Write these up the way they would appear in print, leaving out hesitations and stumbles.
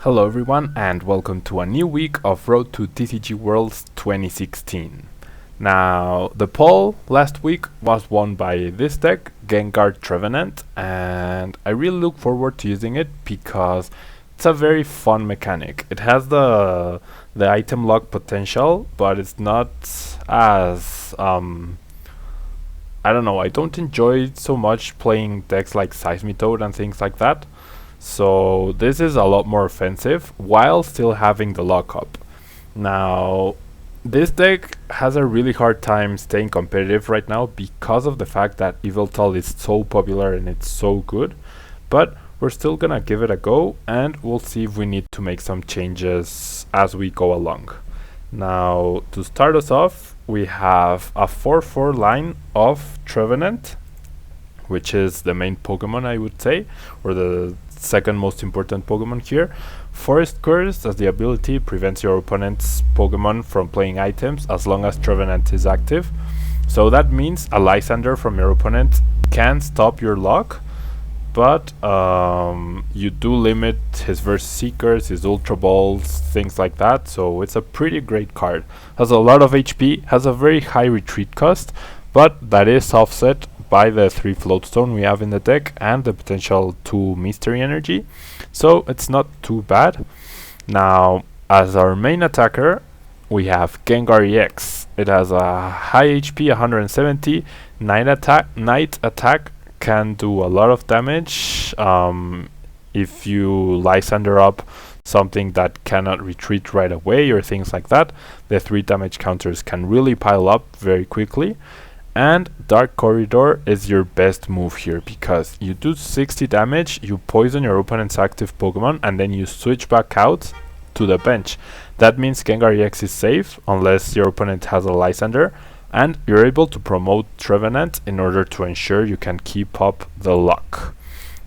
Hello everyone and welcome to a new week of Road to TCG Worlds 2016. Now, the poll last week was won by this deck, Gengar Trevenant, and I really look forward to using it because it's a very fun mechanic. It has the item lock potential, but it's not as I don't know, I don't enjoy so much playing decks like Seismitoad and things like that. So this is a lot more offensive while still having the lockup. Now, this deck has a really hard time staying competitive right now because of the fact that Yveltal is so popular and it's so good. But we're still gonna give it a go and we'll see if we need to make some changes as we go along. Now, to start us off, we have a 4-4 line of Trevenant, which is the main Pokemon, I would say, or the second most important Pokemon here. Forest Curse, as the ability, prevents your opponent's Pokemon from playing items as long as Trevenant is active. So that means a Lysander from your opponent can stop your lock, but you do limit his Verse Seekers, his Ultra Balls, things like that. So it's a pretty great card. Has a lot of HP, has a very high retreat cost, but that is offset by the 3 Floatstone we have in the deck and the potential 2 Mystery Energy, so it's not too bad. Now, as our main attacker, we have Gengar-EX. It has a high HP, 170, night attack, can do a lot of damage if you Lysander up something that cannot retreat right away or things like that. The 3 damage counters can really pile up very quickly. And Dark Corridor is your best move here because you do 60 damage, you poison your opponent's active Pokemon, and then you switch back out to the bench. That means Gengar-EX is safe unless your opponent has a Lysander, and you're able to promote Trevenant in order to ensure you can keep up the luck.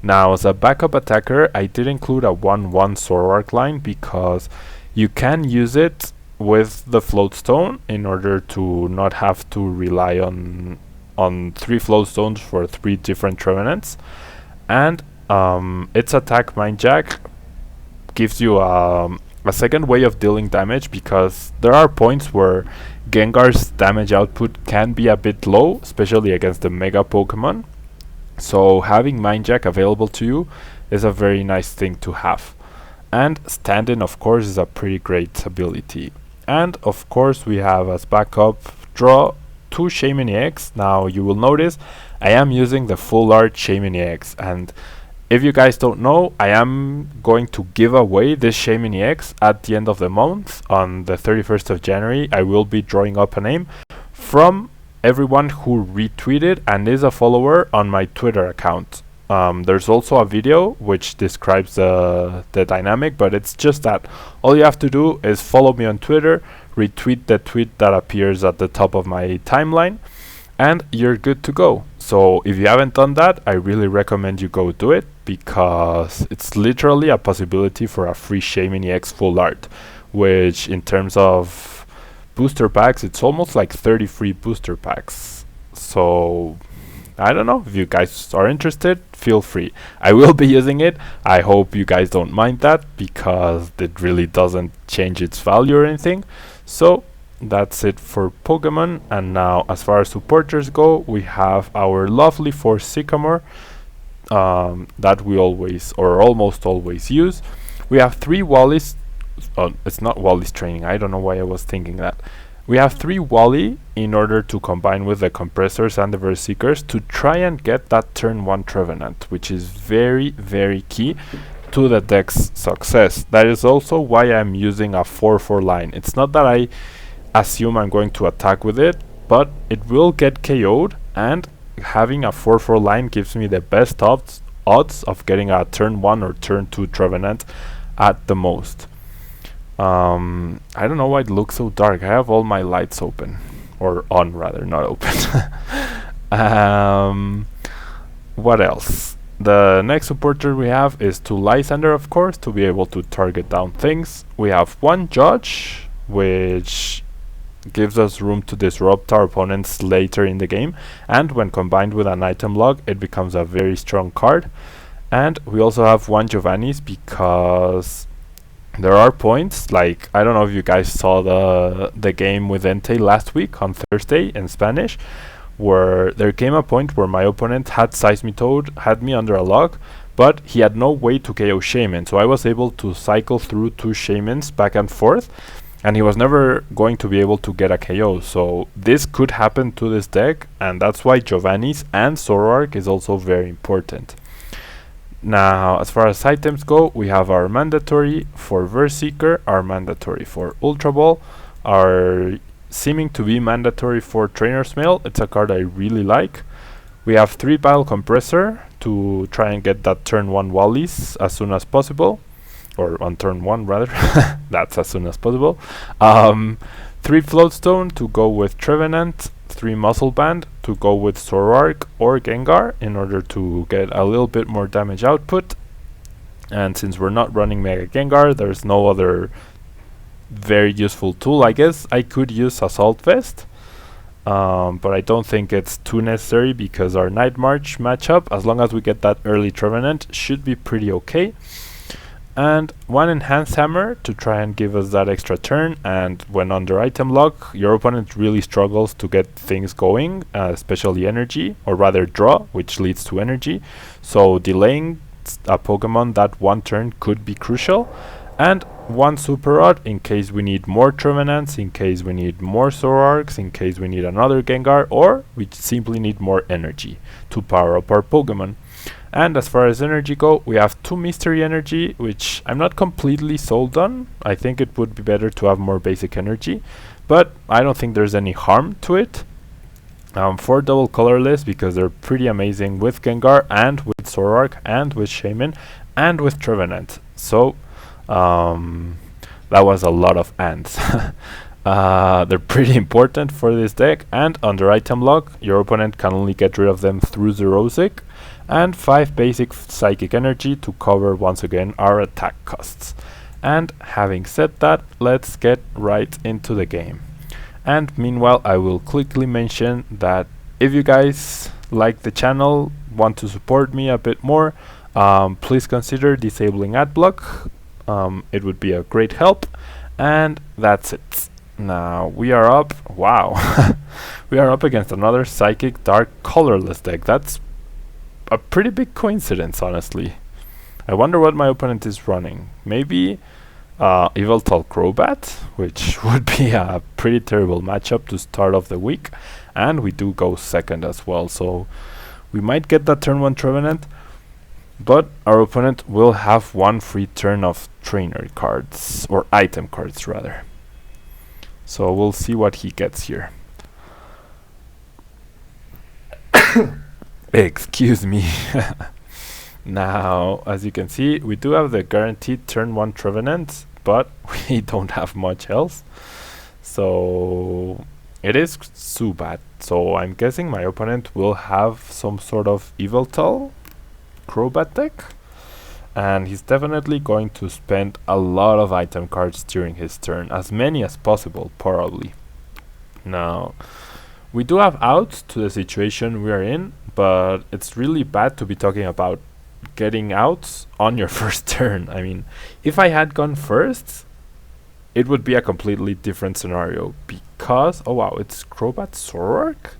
Now, as a backup attacker, I did include a 1-1 Zoroark line because you can use it with the Floatstone in order to not have to rely on 3 Floatstones for 3 different Trevenants. And its attack Mind Jack gives you a second way of dealing damage because there are points where Gengar's damage output can be a bit low, especially against the Mega Pokemon. So having Mind Jack available to you is a very nice thing to have. And Stand-In, of course, is a pretty great ability. And of course we have as backup draw 2 Shaymin-EX. Now you will notice I am using the full art Shaymin-EX, and if you guys don't know, I am going to give away this Shaymin-EX at the end of the month. On the 31st of January I will be drawing up a name from everyone who retweeted and is a follower on my Twitter account. There's also a video which describes the dynamic, but it's just that all you have to do is follow me on Twitter, retweet the tweet that appears at the top of my timeline, and you're good to go. So if you haven't done that, I really recommend you go do it because it's literally a possibility for a free Shaymin-EX full art, which in terms of booster packs, it's almost like 30 free booster packs. So I don't know, if you guys are interested, feel free. I will be using it. I hope you guys don't mind that because it really doesn't change its value or anything. So that's it for Pokemon. And now as far as supporters go, we have our lovely Force Sycamore that we always or almost always use. We have 3 Wally's. It's not Wally's training. I don't know why I was thinking that. We have 3 Wally in order to combine with the Compressors and the Verse Seekers to try and get that turn 1 Trevenant, which is very, very key to the deck's success. That is also why I'm using a 4-4 line. It's not that I assume I'm going to attack with it, but it will get KO'd, and having a 4-4 line gives me the best odds of getting a turn 1 or turn 2 Trevenant at the most. I don't know why it looks so dark. I have all my lights open, or on rather, not open. What else? The next supporter we have is 2 Lysander, of course, to be able to target down things. We have 1 Judge, which gives us room to disrupt our opponents later in the game, and when combined with an item log, it becomes a very strong card. And we also have 1 Giovanni's because there are points, like, I don't know if you guys saw the game with Entei last week on Thursday in Spanish, where there came a point where my opponent had Seismitoad, had me under a lock, but he had no way to KO Shaymin, so I was able to cycle through 2 Shaymins back and forth, and he was never going to be able to get a KO. So this could happen to this deck, and that's why Giovanni's and Zoroark is also very important. Now, as far as items go, we have our mandatory for Verse Seeker, our mandatory for Ultra Ball, our seeming to be mandatory for Trainer's Mail. It's a card I really like. We have 3 Bile Compressor to try and get that turn 1 Wallies as soon as possible. Or on turn 1 rather. That's as soon as possible. 3 Floatstone to go with Trevenant. 3 Muscle Band to go with Zoroark or Gengar in order to get a little bit more damage output. And since we're not running Mega Gengar, there's no other very useful tool. I guess I could use Assault Vest, but I don't think it's too necessary because our Night March matchup, as long as we get that early Trevenant, should be pretty okay. And 1 Enhanced Hammer to try and give us that extra turn, and when under item lock, your opponent really struggles to get things going, especially energy, or rather draw, which leads to energy. So delaying a Pokemon that 1 turn could be crucial. And 1 Super Rod in case we need more Trevenants, in case we need more Zoroarks, in case we need another Gengar, or we simply need more energy to power up our Pokemon. And as far as energy go, we have 2 Mystery Energy, which I'm not completely sold on. I think it would be better to have more basic energy, but I don't think there's any harm to it. 4 Double Colorless because they're pretty amazing with Gengar and with Zoroark and with Shaymin and with Trevenant. So that was a lot of ands. They're pretty important for this deck, and under item lock, your opponent can only get rid of them through Zerosic, and 5 basic psychic energy to cover once again our attack costs. And having said that, let's get right into the game. And meanwhile, I will quickly mention that if you guys like the channel, want to support me a bit more, please consider disabling ad block. It would be a great help. And that's it. Now we are up. Wow. We are up against another Psychic Dark colorless deck. That's a pretty big coincidence, honestly. I wonder what my opponent is running. Maybe Yveltal Crobat, which would be a pretty terrible matchup to start off the week. And we do go second as well, so we might get that turn 1 Trevenant, but our opponent will have 1 free turn of trainer cards, or item cards rather. So we'll see what he gets here. Excuse me. Now, as you can see, we do have the guaranteed turn 1 Trevenant, but we don't have much else. So it is Zubat. So I'm guessing my opponent will have some sort of Yveltal Crobat deck. And he's definitely going to spend a lot of item cards during his turn. As many as possible, probably. Now, we do have outs to the situation we are in, but it's really bad to be talking about getting outs on your first turn. I mean, if I had gone first, it would be a completely different scenario because, oh wow, it's Crobat Zoroark?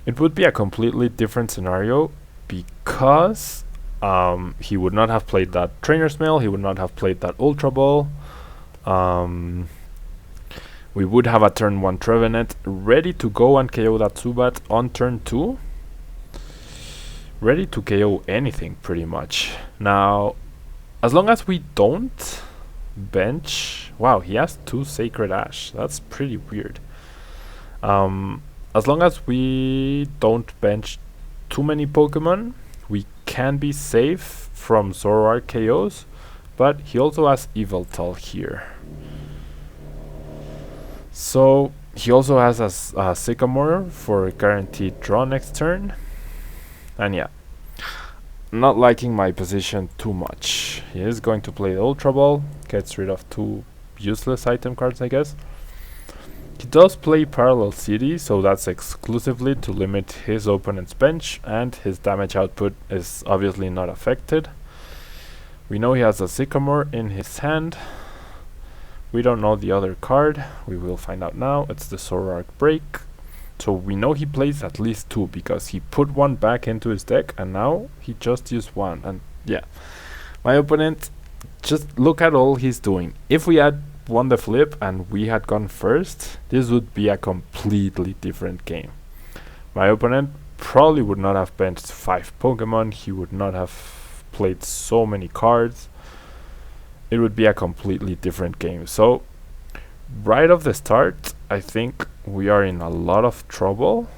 It would be a completely different scenario because he would not have played that Trainer's Mail, he would not have played that Ultra Ball. We would have a turn 1 Trevenant ready to go and KO that Zubat on turn 2. Ready to KO anything pretty much. Now, as long as we don't bench... Wow, he has 2 Sacred Ash. That's pretty weird. As long as we don't bench too many Pokemon, we can be safe from Zoroark KOs, but he also has Yveltal here. So he also has a Sycamore for a guaranteed draw next turn. And yeah, not liking my position too much. He is going to play the Ultra Ball, gets rid of 2 useless item cards, I guess. He does play Parallel City, so that's exclusively to limit his opponent's bench, and his damage output is obviously not affected. We know he has a Sycamore in his hand. We don't know the other card. We will find out now. It's the Zoroark Break. So we know he plays at least 2 because he put 1 back into his deck and now he just used 1. And yeah, my opponent, just look at all he's doing. If we had won the flip and we had gone first, this would be a completely different game. My opponent probably would not have benched 5 Pokemon. He would not have played so many cards. It would be a completely different game. So right off the start, I think we are in a lot of trouble.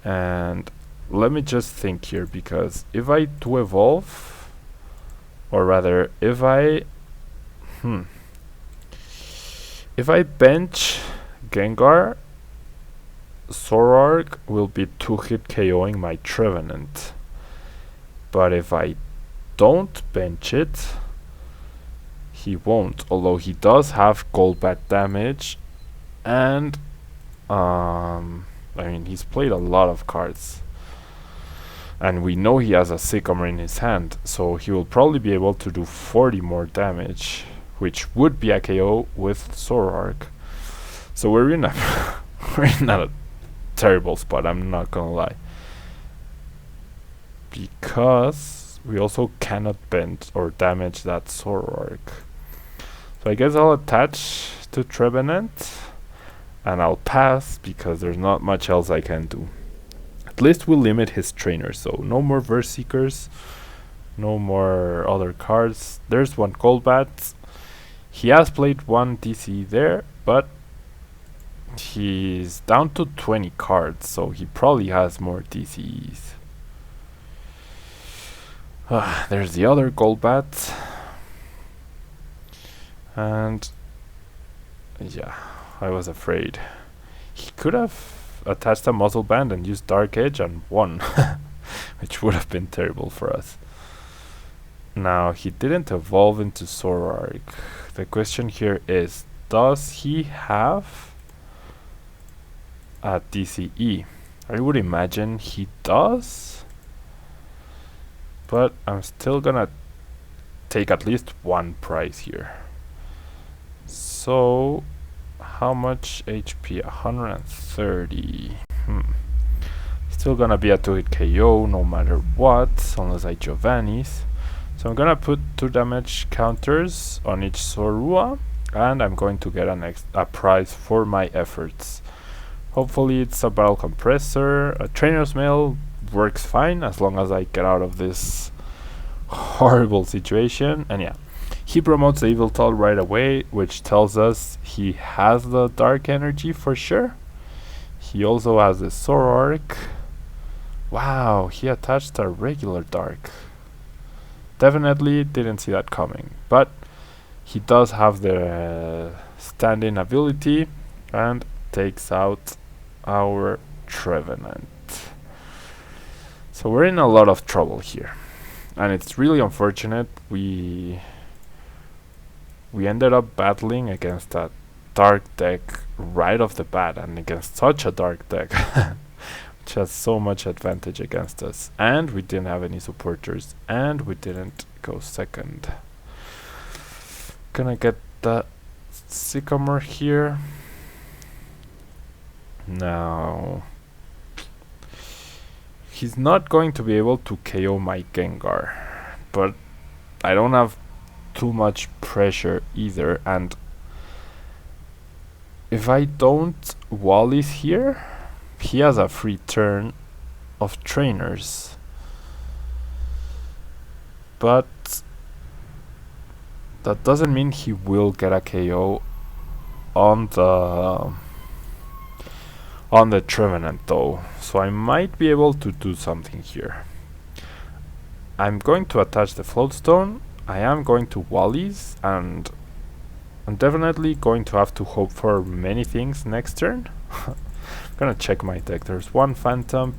And let me just think here, because if I do evolve, or rather if I bench Gengar, Zoroark will be 2-hit KOing my Trevenant. But if I don't bench it, he won't, although he does have Golbat damage, and I mean, he's played a lot of cards, and we know he has a Sycamore in his hand, so he will probably be able to do 40 more damage, which would be a KO with Zoroark. So we're in a we're in a terrible spot, I'm not gonna lie, because we also cannot bend or damage that Zoroark. So I guess I'll attach to Trevenant and I'll pass because there's not much else I can do. At least we'll limit his trainers, so no more Verse Seekers, no more other cards. There's 1 Golbat. He has played 1 DC there, but he's down to 20 cards, so he probably has more DCs. There's the other Golbat. And yeah, I was afraid. He could have attached a Muzzle Band and used Dark Edge and won, which would have been terrible for us. Now, he didn't evolve into Zoroark. The question here is, does he have a DCE? I would imagine he does, but I'm still gonna take at least 1 prize here. So, how much HP? 130. Still gonna be a 2-hit KO no matter what, unless I Giovanni's. So I'm gonna put 2 damage counters on each Zorua, and I'm going to get a prize for my efforts. Hopefully it's a Battle Compressor. A Trainer's Mail works fine as long as I get out of this horrible situation. And yeah, he promotes the Yveltal right away, which tells us he has the Dark Energy for sure. He also has the Zoroark. Wow, he attached a regular Dark. Definitely didn't see that coming, but he does have the stand-in ability and takes out our Trevenant. So we're in a lot of trouble here, and it's really unfortunate. We ended up battling against a dark deck right off the bat, and against such a dark deck which has so much advantage against us, and we didn't have any supporters, and we didn't go second. Gonna get the Sycamore here. Now he's not going to be able to KO my Gengar, but I don't have too much pressure either, and if I don't Wallis here, he has a free turn of trainers, but that doesn't mean he will get a KO on the Trevenant though, so I might be able to do something here. I'm going to attach the Floatstone. I am going to Wallis, and I'm definitely going to have to hope for many things next turn. I'm gonna check my deck. There's 1 Phantump.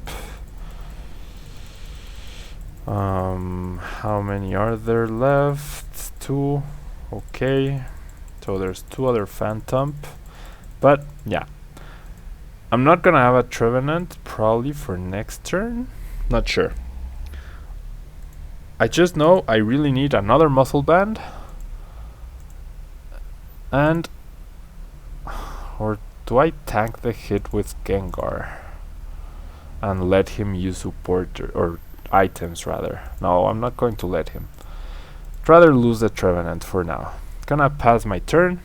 How many are there left? 2. Okay, so there's 2 other Phantump, but yeah, I'm not gonna have a Trevenant probably for next turn. Not sure. I just know I really need another muscle band. And... or do I tank the hit with Gengar? And let him use support or items rather. No, I'm not going to let him. I'd rather lose the Trevenant for now. Gonna pass my turn.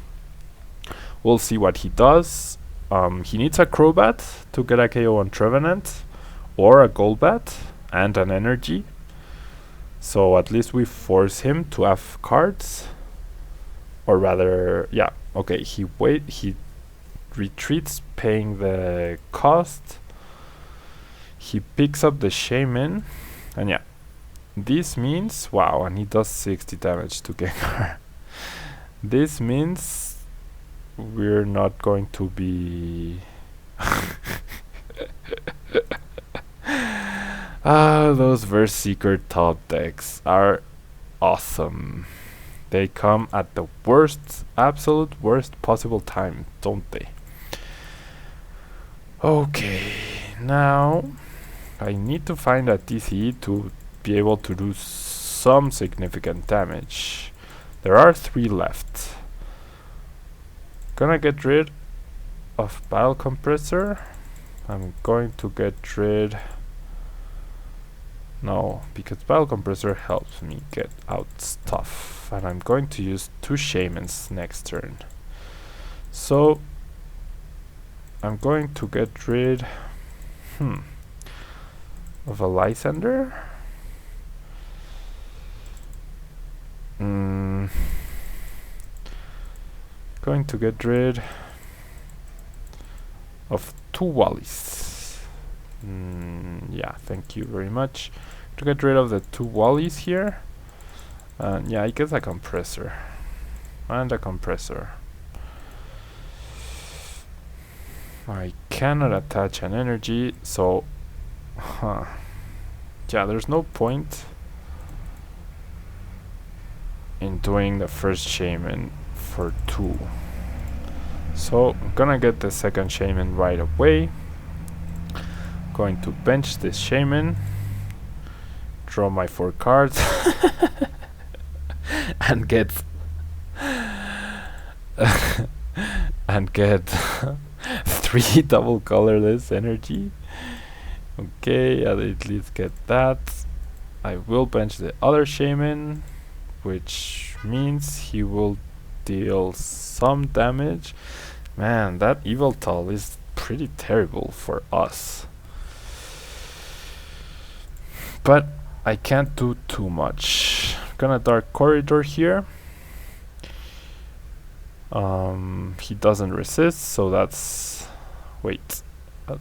We'll see what he does. He needs a Crobat to get a KO on Trevenant, or a Golbat and an energy. So at least we force him to have cards. Or rather, yeah, okay, he retreats paying the cost. He picks up the Shaymin, and yeah, this means, wow, and he does 60 damage to Gengar. This means we're not going to be... those Verse Seeker top decks are awesome. They come at the worst, absolute worst possible time, don't they? Okay, now I need to find a TCE to be able to do some significant damage. There are 3 left. Gonna get rid of Battle Compressor. I'm going to get rid... no, because Battle Compressor helps me get out stuff. And I'm going to use 2 Shaymins next turn. So I'm going to get rid of a Lysander. Going to get rid of 2 Wallies. Yeah, thank you very much. To get rid of the 2 Wallies here. Yeah, I guess a compressor. And a compressor. I cannot attach an energy, so... yeah, there's no point in doing the first Shaymin for 2. So, I'm gonna get the second Shaymin right away. Going to bench this Shaymin. Draw my 4 cards. and get... and get 3 double colorless energy. Okay, I'll at least get that. I will bench the other Shaymin, which means he will deal some damage. Man, that Yveltal is pretty terrible for us. But I can't do too much. Gonna Dark Corridor here. He doesn't resist, so that's... wait.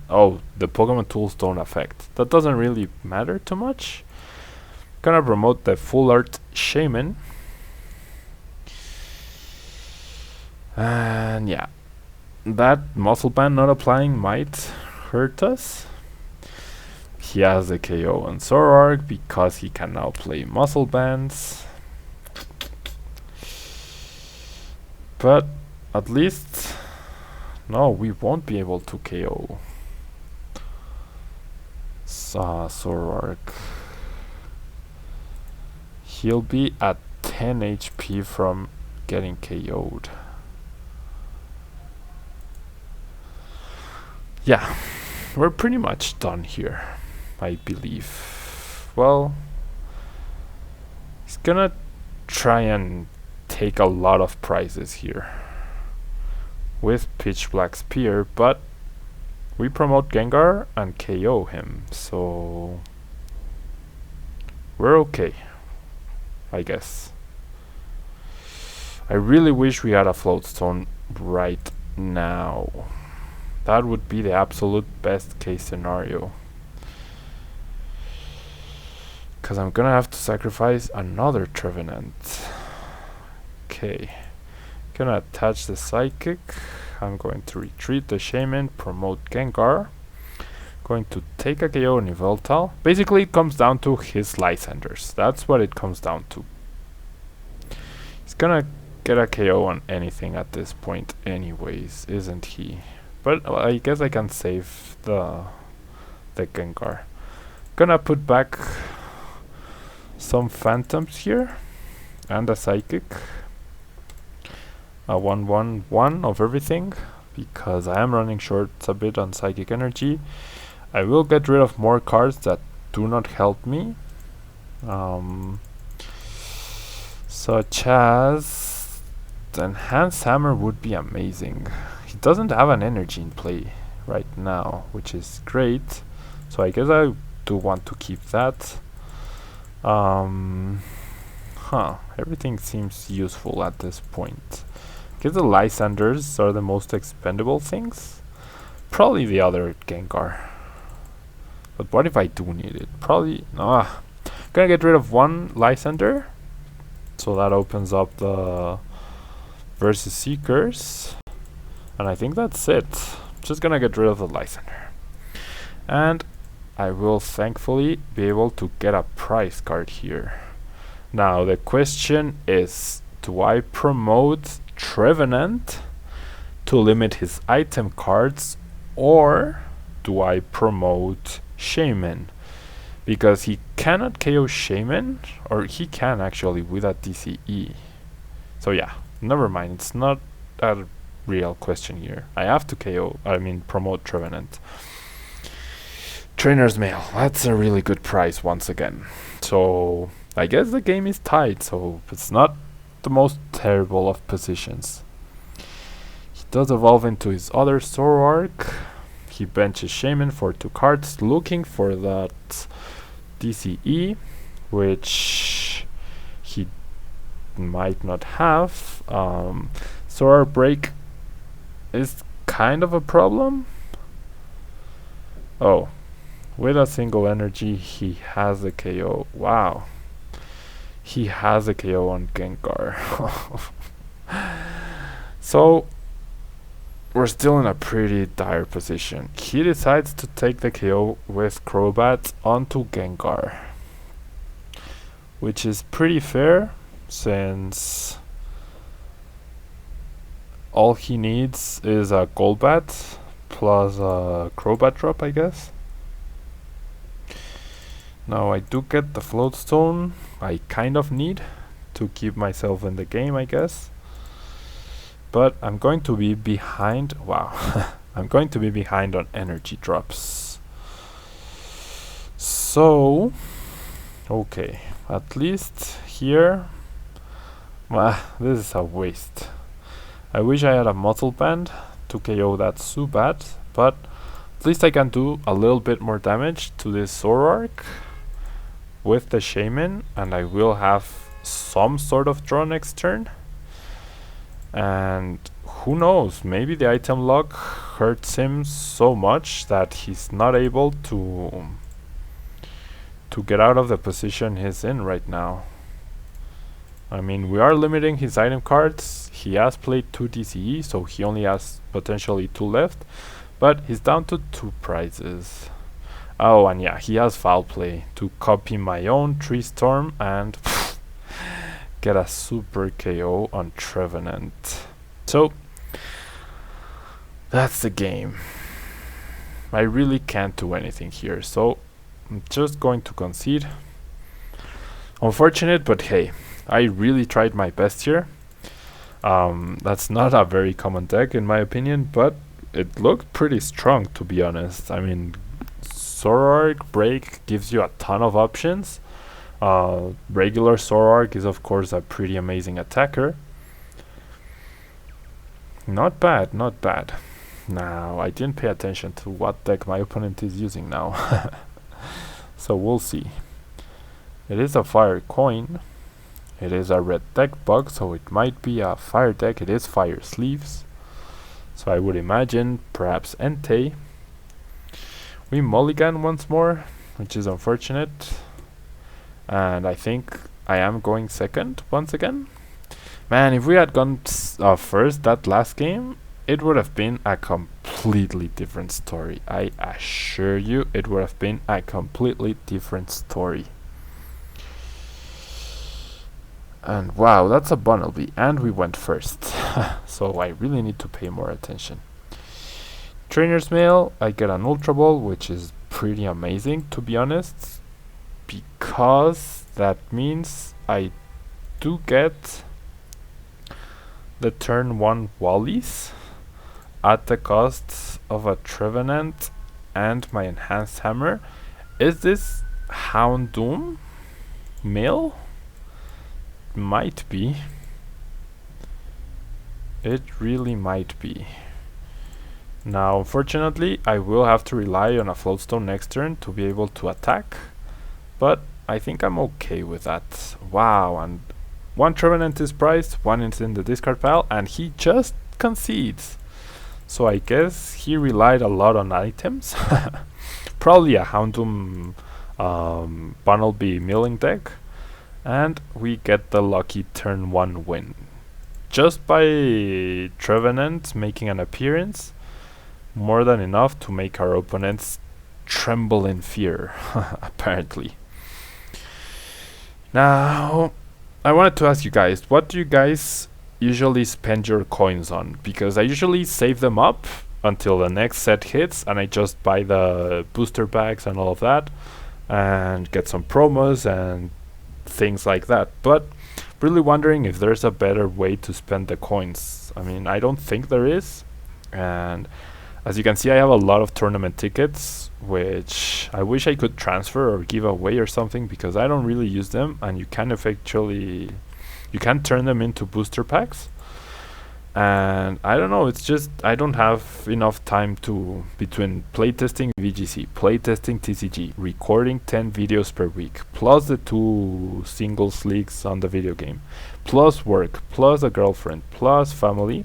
Oh, the Pokemon tools don't affect. That doesn't really matter too much. Gonna promote the Full Art Shaymin. And yeah, that Muscle Band not applying might hurt us. He has the KO on Zoroark because he can now play Muscle Bands. But at least... no, we won't be able to KO Zoroark. He'll be at 10 HP from getting KO'd. Yeah, we're pretty much done here, I believe. Well, he's gonna try and take a lot of prizes here with Pitch Black Spear, but we promote Gengar and KO him, so we're okay, I guess. I really wish we had a Float Stone right now. That would be the absolute best case scenario. Because I'm gonna have to sacrifice another Trevenant. Okay. Gonna attach the Psychic. I'm going to retreat the Shaymin, promote Gengar. Going to take a KO on Yveltal. Basically, it comes down to his Lysanders. That's what it comes down to. He's gonna get a KO on anything at this point anyways, isn't he? But I guess I can save the Gengar. Gonna put back some Phantoms here, and a Psychic. A 1/1/1 of everything, because I am running short a bit on Psychic Energy. I will get rid of more cards that do not help me. Such as the Enhanced Hammer would be amazing. He doesn't have an energy in play right now, which is great. So I guess I do want to keep that. Everything seems useful at this point. I guess the Lysanders are the most expendable things. Probably the other Gengar. But what if I do need it? Probably... gonna get rid of one Lysander. So that opens up the Versus Seekers. And I think that's it. Just gonna get rid of the Lysander. And I will thankfully be able to get a prize card here. Now the question is, do I promote Trevenant to limit his item cards, or do I promote Shaymin? Because he cannot KO Shaymin, or he can actually with a DCE. So yeah, never mind, it's not a real question here. I have to promote Trevenant. Trainer's Mail, that's a really good price once again. So I guess the game is tied, so it's not the most terrible of positions. He does evolve into his other Zoroark. He benches Shaymin for 2 cards, looking for that DCE, which he might not have. Zoroark Break is kind of a problem. Oh, with a single energy, he has a KO. Wow. He has a KO on Gengar. So we're still in a pretty dire position. He decides to take the KO with Crobat onto Gengar, which is pretty fair since all he needs is a Golbat plus a Crobat drop, I guess. Now I do get the Float Stone. I kind of need to keep myself in the game, I guess. But I'm going to be behind. Wow. I'm going to be behind on energy drops. So, okay. At least here. This is a waste. I wish I had a Muscle Band to KO that Zubat, but at least I can do a little bit more damage to this Zoroark with the Shaymin, and I will have some sort of draw next turn. And who knows, maybe the item lock hurts him so much that he's not able to get out of the position he's in right now. I mean, we are limiting his item cards. He has played 2 DCE, so he only has potentially 2 left, but he's down to 2 prizes. Oh, and yeah, he has Foul Play to copy my own Tree Storm and get a super KO on Trevenant. So that's the game. I really can't do anything here, so I'm just going to concede. Unfortunate, but hey, I really tried my best here. That's not a very common deck in my opinion, but it looked pretty strong, to be honest. I mean, Zoroark Break gives you a ton of options. Regular Zoroark is of course a pretty amazing attacker. Not bad, not bad. Now, I didn't pay attention to what deck my opponent is using now. So we'll see. It is a fire coin. It is a red deck bug, so it might be a fire deck. It is fire sleeves. So I would imagine perhaps Entei. We mulligan once more, which is unfortunate. And I think I am going second once again. Man, if we had gone first that last game, it would have been a completely different story. I assure you, it would have been a completely different story. And wow, that's a Bunnelby, and we went first. So I really need to pay more attention. Trainer's Mail, I get an Ultra Ball, which is pretty amazing, to be honest, because That means I do get the turn 1 Wallies at the cost of a Trevenant and my enhanced hammer. Is this Houndoom male? Might be. It really might be. Now unfortunately I will have to rely on a Floatstone next turn to be able to attack, but I think I'm okay with that. Wow, and one Trevenant is prized, one is in the discard pile, and he just concedes. So I guess he relied a lot on items. Probably a Houndoom Bunnelby milling deck, and we get the lucky turn 1 win. Just by Trevenant making an appearance, more than enough to make our opponents tremble in fear, apparently. Now, I wanted to ask you guys, what do you guys usually spend your coins on? Because I usually save them up until the next set hits, and I just buy the booster packs and all of that, and get some promos and things like that. But really wondering if there's a better way to spend the coins. I mean, I don't think there is, and as you can see, I have a lot of tournament tickets, which I wish I could transfer or give away or something, because I don't really use them, and you can turn them into booster packs. And I don't know, it's just I don't have enough time to, between playtesting VGC, playtesting TCG, recording 10 videos per week, plus the 2 singles leagues on the video game, plus work, plus a girlfriend, plus family.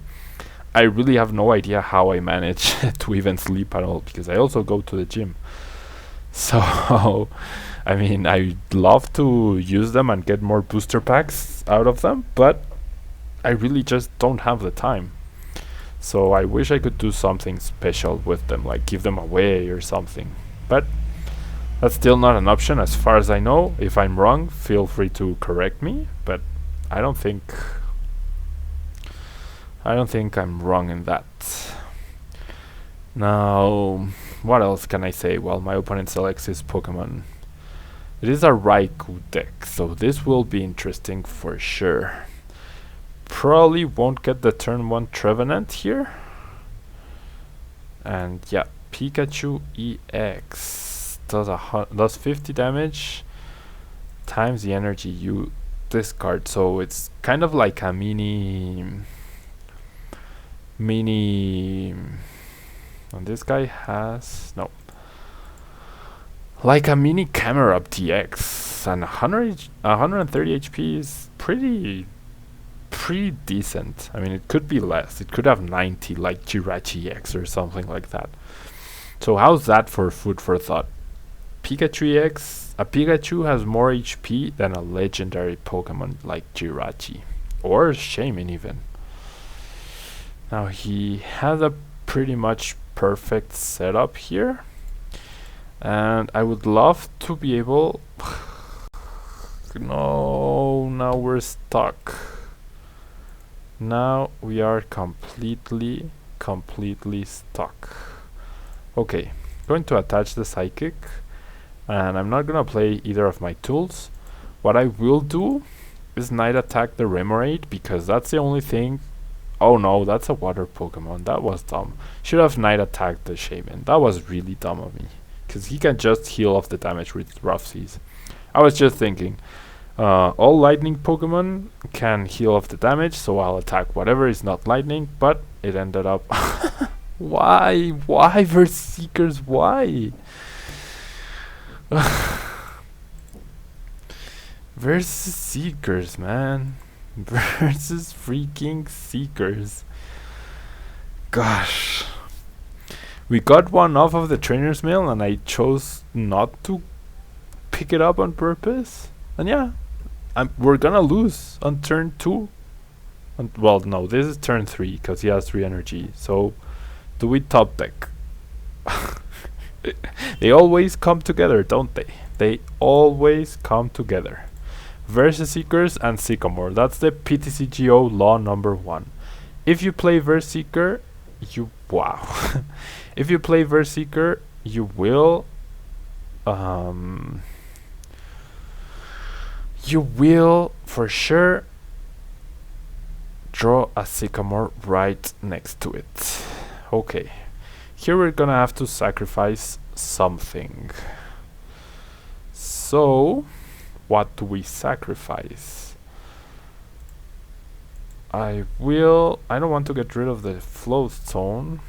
I really have no idea how I manage to even sleep at all, because I also go to the gym. So, I mean, I'd love to use them and get more booster packs out of them, but I really just don't have the time. So I wish I could do something special with them, like give them away or something. But that's still not an option as far as I know. If I'm wrong, feel free to correct me, but I don't think I'm wrong in that. Now, what else can I say? Well, my opponent selects his Pokemon. It is a Raichu deck, so this will be interesting for sure. Probably won't get the turn 1 Trevenant here. And yeah, Pikachu EX does 50 damage times the energy you discard. So it's kind of like a mini. And this guy has like a mini camera up DX, and 130 HP is pretty decent. I mean, it could be less. It could have 90, like Jirachi-EX or something like that. So how's that for food for thought? Pikachu EX, a Pikachu has more HP than a legendary Pokemon like Jirachi or Shaymin even. Now he has a pretty much perfect setup here, and I would love to be able. No, now we're stuck. Now we are completely stuck. Okay, going to attach the Psychic, and I'm not gonna play either of my tools. What I will do is Night Attack the Remoraid, because that's the only thing. Oh no, that's a water Pokemon. That was dumb. Should have Night Attacked the Shaymin. That was really dumb of me, because he can just heal off the damage with Rough Seas. I was just thinking, all lightning Pokemon can heal off the damage, so I'll attack whatever is not lightning, but it ended up... Why? Why, Verse Seekers? Why? Versus Seekers, man. Versus freaking Seekers. Gosh. We got one off of the trainer's mail, and I chose not to pick it up on purpose. And yeah, we're gonna lose on turn 2. Well, no, this is turn 3, because he has 3 energy. So, do we top deck? They always come together, don't they? They always come together. Versus Seekers and Sycamore. That's the PTCGO law number 1. If you play Verse Seeker, you... Wow. If you play Verse Seeker, you will... you will for sure draw a sycamore right next to it. Okay, here we're gonna have to sacrifice something. So, what do we sacrifice? I don't want to get rid of the flow zone,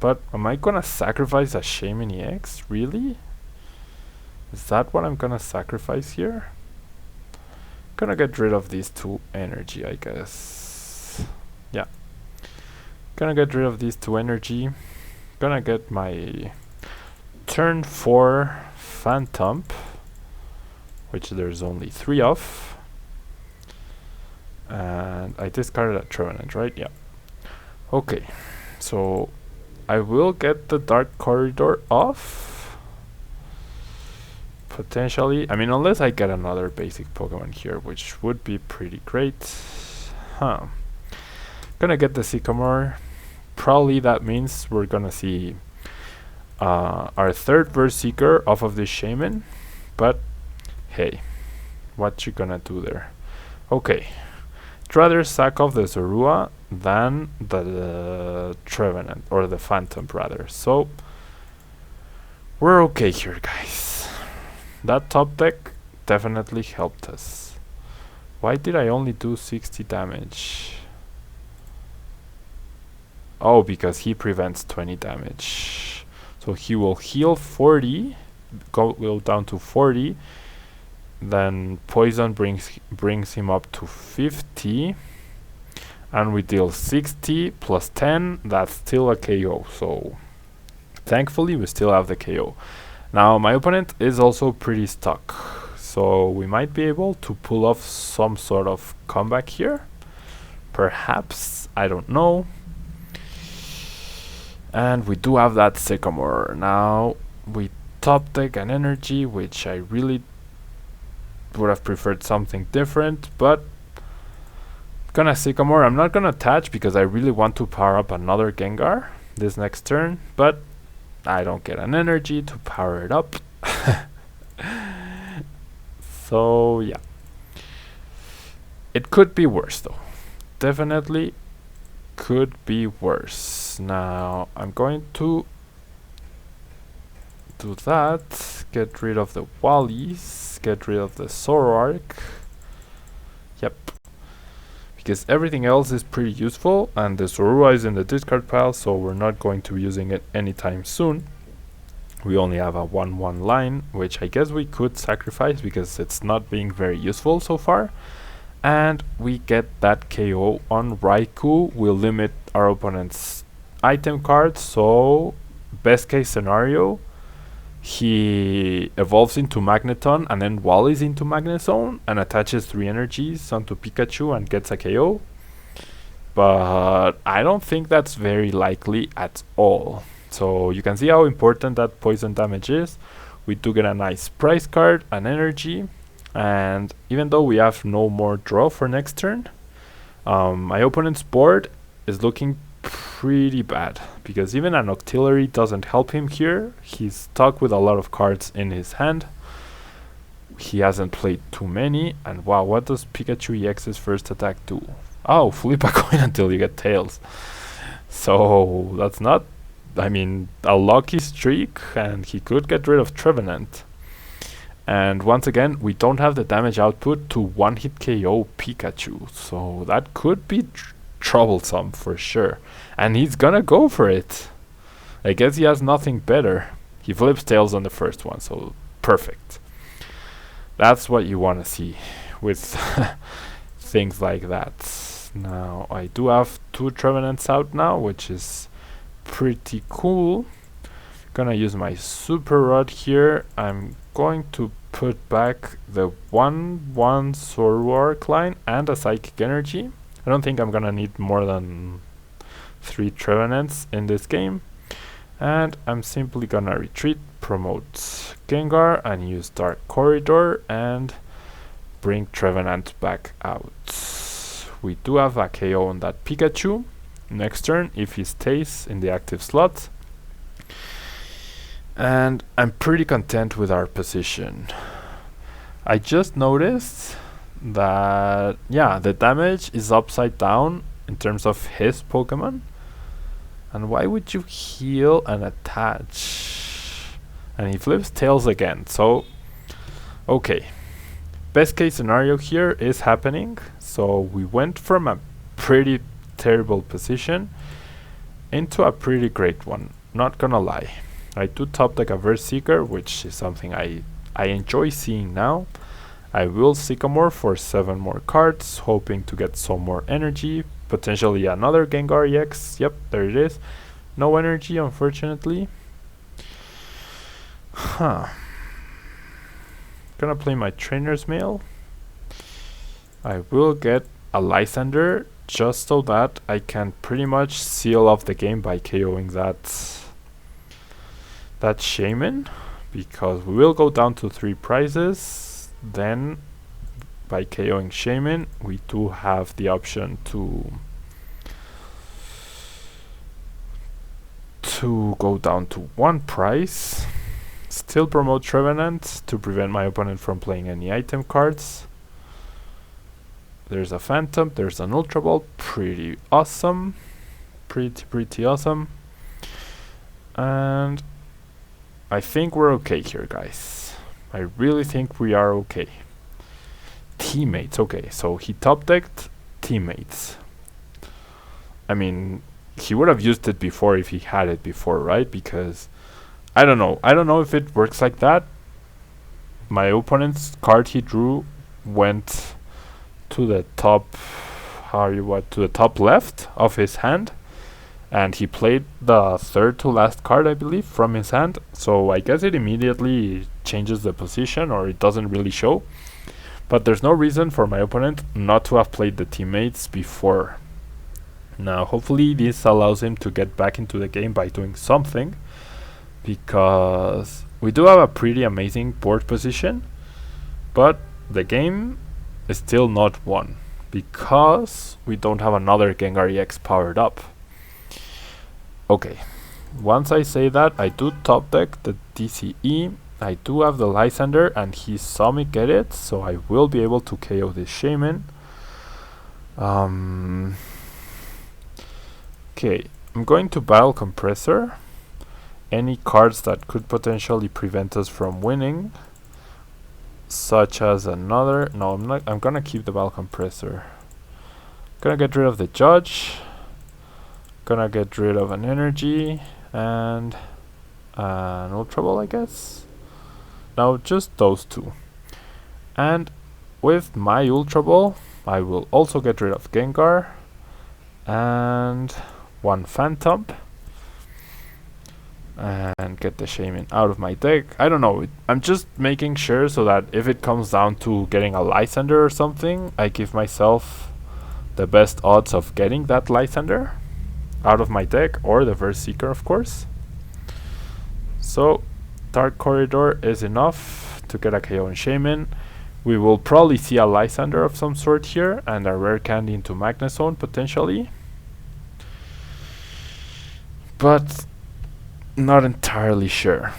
but am I gonna sacrifice a Shaymin-EX? Really? Is that what I'm gonna sacrifice here? Gonna get rid of these 2 energy, I guess. Yeah. Gonna get rid of these 2 energy. Gonna get my turn 4 Phantump, which there's only 3 of. And I discarded a Trevenant, right? Yeah. Okay. So I will get the Dark Corridor off. Potentially. I mean, unless I get another basic Pokemon here, which would be pretty great. Gonna get the Sycamore. Probably that means we're gonna see our 3rd Burst Seeker off of this Shaymin. But hey, what you gonna do there? Okay. I'd rather sack off the Zorua than the Trevenant, or the Phantump rather. So we're okay here, guys. That top deck definitely helped us. Why did I only do 60 damage? Oh, because he prevents 20 damage. So he will heal 40, go down to 40. Then poison brings him up to 50, and we deal 60 plus 10. That's still a KO. So thankfully we still have the KO. Now my opponent is also pretty stuck, so we might be able to pull off some sort of comeback here. Perhaps, I don't know. And we do have that Sycamore. Now we top deck an energy, which I really would have preferred something different, but gonna Sycamore. I'm not gonna attach because I really want to power up another Gengar this next turn, but I don't get an energy to power it up. So yeah, it could be worse though. Definitely could be worse. Now I'm going to do that, get rid of the Wallies, get rid of the Zoroark. Yep, because everything else is pretty useful, and the Zorua is in the discard pile, so we're not going to be using it anytime soon. We only have a 1/1 line, which I guess we could sacrifice because it's not being very useful so far. And we get that KO on Raichu. We'll limit our opponent's item cards, so best case scenario, he evolves into Magneton and then Wallies into Magnezone and attaches 3 energies onto Pikachu and gets a KO. But I don't think that's very likely at all. So you can see how important that poison damage is. We do get a nice prize card, an energy, and even though we have no more draw for next turn, my opponent's board is looking pretty bad, because even an Octillery doesn't help him here. He's stuck with a lot of cards in his hand. He hasn't played too many, and wow, what does Pikachu EX's first attack do? Oh, flip a coin until you get tails. So that's not, I mean, a lucky streak, and he could get rid of Trevenant. And once again, we don't have the damage output to one-hit KO Pikachu, so that could be troublesome for sure. And he's gonna go for it. I guess he has nothing better. He flips tails on the first one, so perfect. That's what you want to see with things like that. Now, I do have 2 Trevenants out now, which is pretty cool. Gonna use my Super Rod here. I'm going to put back the 1/1 Zoroark line and a Psychic Energy. I don't think I'm gonna need more than 3 Trevenants in this game. And I'm simply gonna retreat, promote Gengar, and use Dark Corridor and bring Trevenant back out. We do have a KO on that Pikachu next turn if he stays in the active slot. And I'm pretty content with our position. I just noticed that, yeah, the damage is upside down in terms of his Pokemon. And why would you heal and attach? And he flips tails again, so okay. Best case scenario here is happening. So we went from a pretty terrible position into a pretty great one, not gonna lie. I do top deck a Verse Seeker, which is something I enjoy seeing now. I will Sycamore for 7 more cards, hoping to get some more energy. Potentially another Gengar-EX. Yep, there it is. No energy, unfortunately. Gonna play my Trainer's Mail. I will get a Lysander just so that I can pretty much seal off the game by KOing that Shaymin, because we will go down to 3 prizes. Then by KOing Shaymin, we do have the option to go down to 1 prize. Still promote Trevenant to prevent my opponent from playing any item cards. There's a Phantump, there's an Ultra Ball, pretty awesome. Pretty awesome. And I think we're okay here, guys. I really think we are okay. Teammates, okay, so he top decked teammates. I mean, he would have used it before if he had it before, right? Because I don't know if it works like that. My opponent's card he drew went to the top, to the top left of his hand, and he played the 3rd to last card, I believe, from his hand. So I guess it immediately changes the position, or it doesn't really show. But there's no reason for my opponent not to have played the teammates before. Now, hopefully this allows him to get back into the game by doing something, because we do have a pretty amazing board position, but the game is still not won because we don't have another Gengar-EX powered up. Okay, once I say that, I do top deck the DCE. I do have the Lysander, and he saw me get it, so I will be able to KO this Shaymin. Okay, I'm going to Battle Compressor. Any cards that could potentially prevent us from winning, such as another. No, I'm not. I'm gonna keep the Battle Compressor. Gonna get rid of the Judge. Gonna get rid of an energy and an Ultra Ball, I guess. Now just those 2. And with my Ultra Ball, I will also get rid of Gengar and 1 Phantump and get the Shaymin out of my deck. I don't know, I'm just making sure so that if it comes down to getting a Lysander or something, I give myself the best odds of getting that Lysander out of my deck, or the Verse Seeker, of course. So Dark Corridor is enough to get a KO on Shaymin. We will probably see a Lysander of some sort here, and a Rare Candy into Magnezone potentially, but not entirely sure.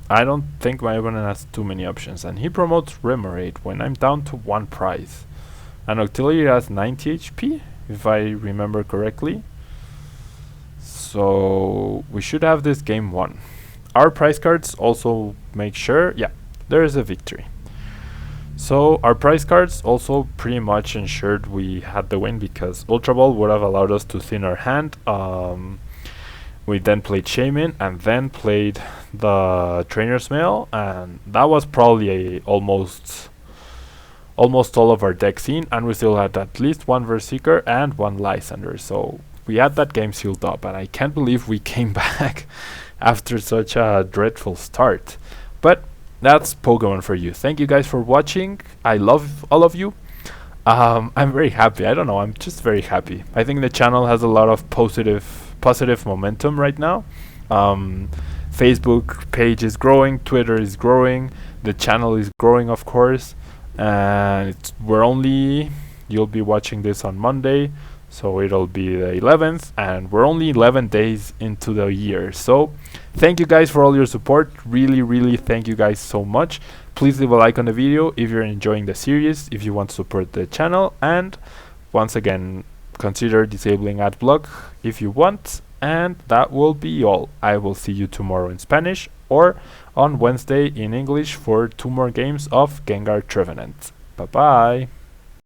I don't think my opponent has too many options, and he promotes Remoraid when I'm down to 1 prize. And Octillery has 90 HP, if I remember correctly. So we should have this game won. Our prize cards also make sure, yeah, there is a victory. So our prize cards also pretty much ensured we had the win, because Ultra Ball would have allowed us to thin our hand. We then played Shaymin, and then played the Trainer's Mail, and that was probably almost all of our deck scene, and we still had at least 1 Verse Seeker and 1 Lysander. So we had that game sealed up, and I can't believe we came back after such a dreadful start. But that's Pokemon for you. Thank you guys for watching. I love all of you. I'm very happy. I don't know, I'm just very happy. I think the channel has a lot of positive momentum right now. Facebook page is growing, Twitter is growing, the channel is growing, of course, and you'll be watching this on Monday, so it'll be the 11th, and we're only 11 days into the year. So thank you guys for all your support. Really thank you guys so much. Please leave a like on the video if you're enjoying the series, if you want to support the channel, and once again, consider disabling adblock if you want. And that will be all. I will see you tomorrow in Spanish or on Wednesday in English for 2 more games of Gengar Trevenant. Bye bye!